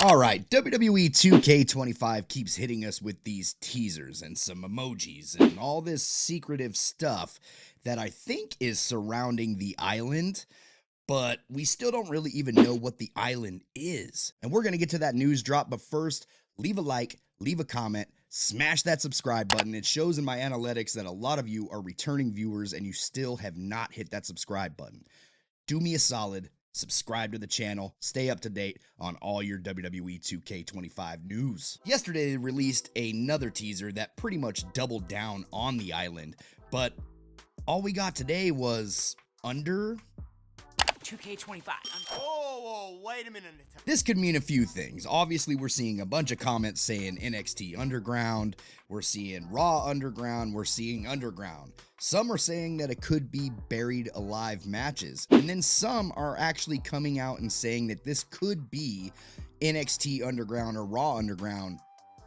Alright, WWE 2K25 keeps hitting us with these teasers and some emojis and all this secretive stuff that I think is surrounding the island, but we still don't really even know what the island is. And we're going to get to that news drop, but first, leave a like, leave a comment, smash that subscribe button. It shows in my analytics that a lot of you are returning viewers and you still have not hit that subscribe button. Do me a solid. Subscribe to the channel, stay up to date on all your WWE 2K25 news. Yesterday they released another teaser that pretty much doubled down on the island, but all we got today was under 2K25. Oh, wait a minute. This could mean a few things. Obviously, we're seeing a bunch of comments saying NXT Underground, we're seeing Raw Underground, we're seeing Underground. Some are saying that it could be buried alive matches, and then some are actually coming out and saying that this could be NXT Underground or Raw Underground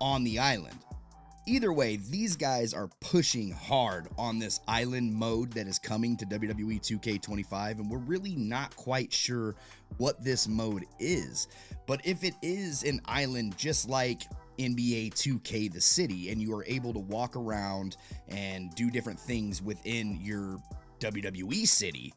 on the island. Either way, these guys are pushing hard on this island mode that is coming to WWE 2K25, and we're really not quite sure what this mode is. But if it is an island just like NBA 2K The City, and you are able to walk around and do different things within your WWE city,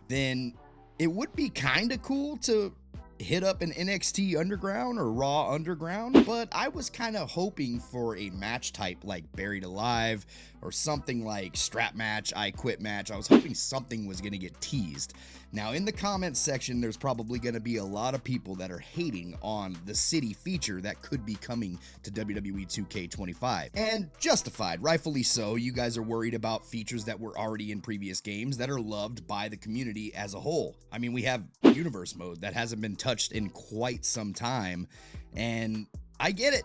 then it would be kind of cool to hit up an NXT Underground or Raw Underground, but I was kind of hoping for a match type like Buried Alive or something like Strap Match, I Quit Match. I was hoping something was going to get teased. Now, in the comments section, there's probably going to be a lot of people that are hating on the city feature that could be coming to WWE 2K25. And justified, rightfully so. You guys are worried about features that were already in previous games that are loved by the community as a whole. I mean, we have Universe mode that hasn't been touched in quite some time, and I get it.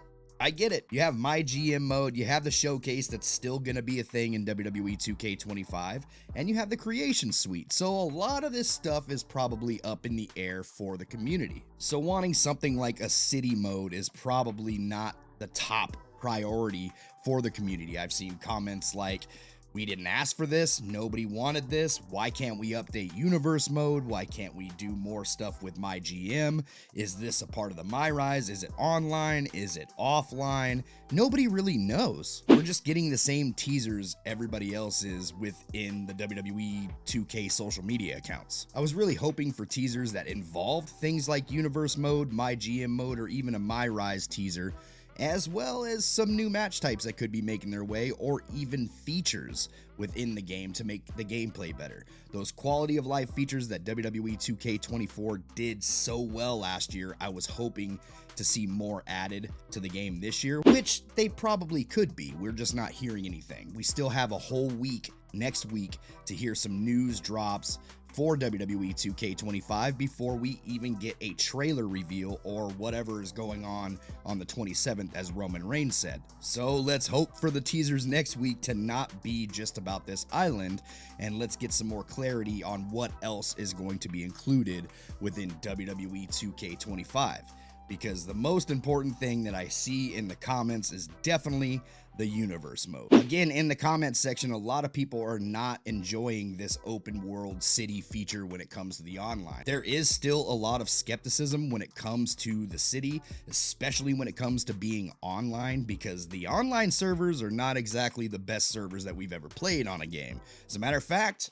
You have My GM mode, you have the showcase that's still going to be a thing in WWE 2K25, and you have the creation suite. So a lot of this stuff is probably up in the air for the community. So wanting something like a city mode is probably not the top priority for the community. I've seen comments like, "We didn't ask for this, nobody wanted this, why can't we update universe mode, why can't we do more stuff with My GM, is this a part of the My Rise, is it online, is it offline?" Nobody really knows. We're just getting the same teasers everybody else is within the WWE 2K social media accounts. I was really hoping for teasers that involved things like universe mode, My GM mode, or even a My Rise teaser, as well as some new match types that could be making their way, or even features within the game to make the gameplay better. Those quality of life features that WWE 2K24 did so well last year, I was hoping to see more added to the game this year, which they probably could be. We're just not hearing anything. We still have a whole week next week to hear some news drops for WWE 2K25 before we even get a trailer reveal or whatever is going on the 27th, as Roman Reigns said. So let's hope for the teasers next week to not be just about this island, and let's get some more clarity on what else is going to be included within WWE 2K25. Because the most important thing that I see in the comments is definitely the universe mode. Again, in the comments section, a lot of people are not enjoying this open world city feature when it comes to the online. There is still a lot of skepticism when it comes to the city, especially when it comes to being online, because the online servers are not exactly the best servers that we've ever played on a game. As a matter of fact,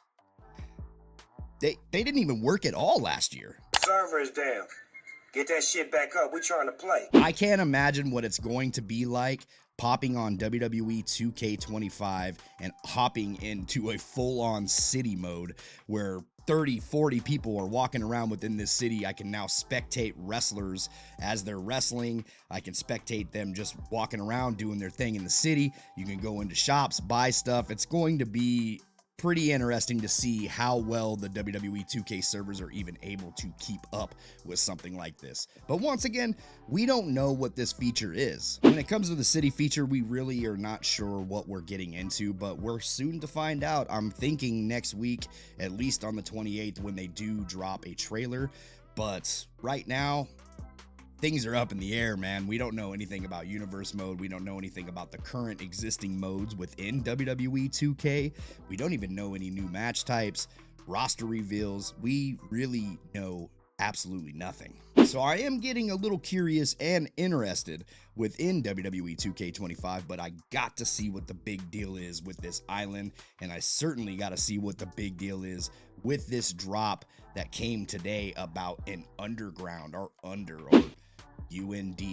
they didn't even work at all last year. Server is down. Get that shit back up. We trying to play. I can't imagine what it's going to be like popping on WWE 2K25 and hopping into a full-on city mode where 30, 40 people are walking around within this city. I can now spectate wrestlers as they're wrestling. I can spectate them just walking around doing their thing in the city. You can go into shops, buy stuff. It's going to be pretty interesting to see how well the WWE 2K servers are even able to keep up with something like this. But once again, we don't know what this feature is. When it comes to the city feature, we really are not sure what we're getting into, but we're soon to find out. I'm thinking next week, at least on the 28th, when they do drop a trailer. But right now, things are up in the air, man. We don't know anything about universe mode. We don't know anything about the current existing modes within WWE 2K. We don't even know any new match types, roster reveals. We really know absolutely nothing. So I am getting a little curious and interested within WWE 2K25, but I got to see what the big deal is with this island, and I certainly got to see what the big deal is with this drop that came today about an underground or UND,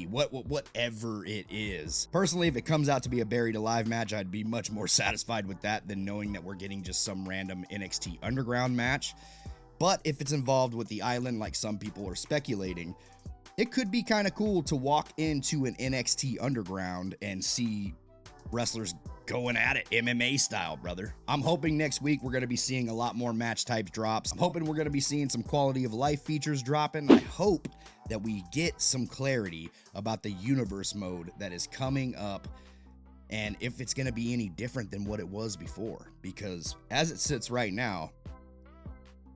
whatever it is. Personally, if it comes out to be a buried alive match, I'd be much more satisfied with that than knowing that we're getting just some random NXT underground match. But if it's involved with the island, like some people are speculating, it could be kind of cool to walk into an NXT underground and see wrestlers going at it MMA style, brother. I'm hoping next week we're going to be seeing a lot more match types drops. I'm hoping we're going to be seeing some quality of life features dropping. I hope that we get some clarity about the universe mode that is coming up, and if it's going to be any different than what it was before, because as it sits right now,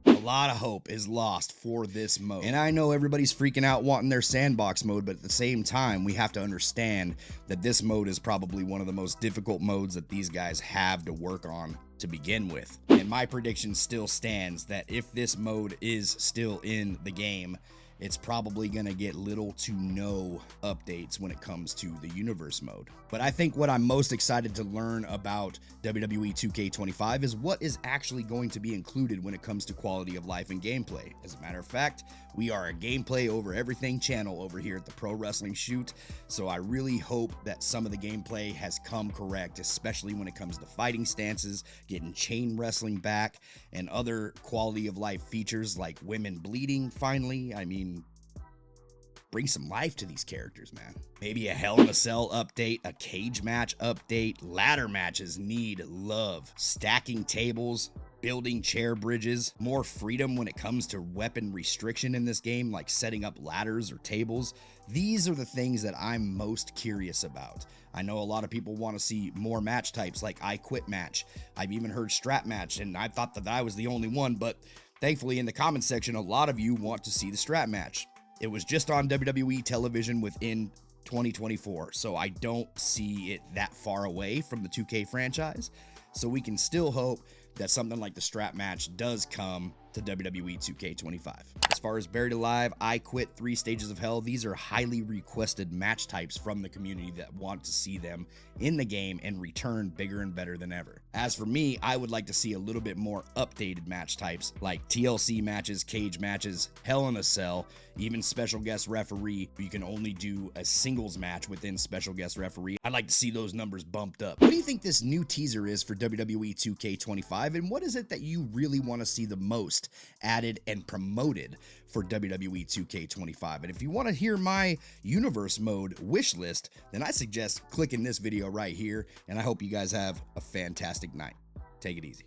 a lot of hope is lost for this mode. And I know everybody's freaking out wanting their sandbox mode, but at the same time, we have to understand that this mode is probably one of the most difficult modes that these guys have to work on to begin with. And my prediction still stands that if this mode is still in the game, it's probably going to get little to no updates when it comes to the universe mode. But I think what I'm most excited to learn about WWE 2K25 is what is actually going to be included when it comes to quality of life and gameplay. As a matter of fact, we are a gameplay over everything channel over here at the Pro Wrestling Shoot, so I really hope that some of the gameplay has come correct, especially when it comes to fighting stances, getting chain wrestling back, and other quality of life features like women bleeding finally. I mean, bring some life to these characters, man. Maybe a Hell in a Cell update, a cage match update. Ladder matches need love. Stacking tables, building chair bridges, more freedom when it comes to weapon restriction in this game, like setting up ladders or tables. These are the things that I'm most curious about. I know a lot of people want to see more match types like I Quit match. I've even heard strap match, and I thought that I was the only one, but thankfully in the comments section, a lot of you want to see the strap match. It was just on WWE television within 2024, so I don't see it that far away from the 2K franchise. So we can still hope that something like the strap match does come to WWE 2K25. As far as Buried Alive, I Quit, 3 Stages of Hell, these are highly requested match types from the community that want to see them in the game and return bigger and better than ever. As for me, I would like to see a little bit more updated match types like TLC matches, cage matches, Hell in a Cell, even special guest referee. You can only do a singles match within special guest referee. I'd like to see those numbers bumped up. What do you think this new teaser is for WWE 2K25, and what is it that you really want to see the most added and promoted for WWE 2K25? And if you want to hear my universe mode wish list, then I suggest clicking this video right here, and I hope you guys have a fantastic night. Take it easy.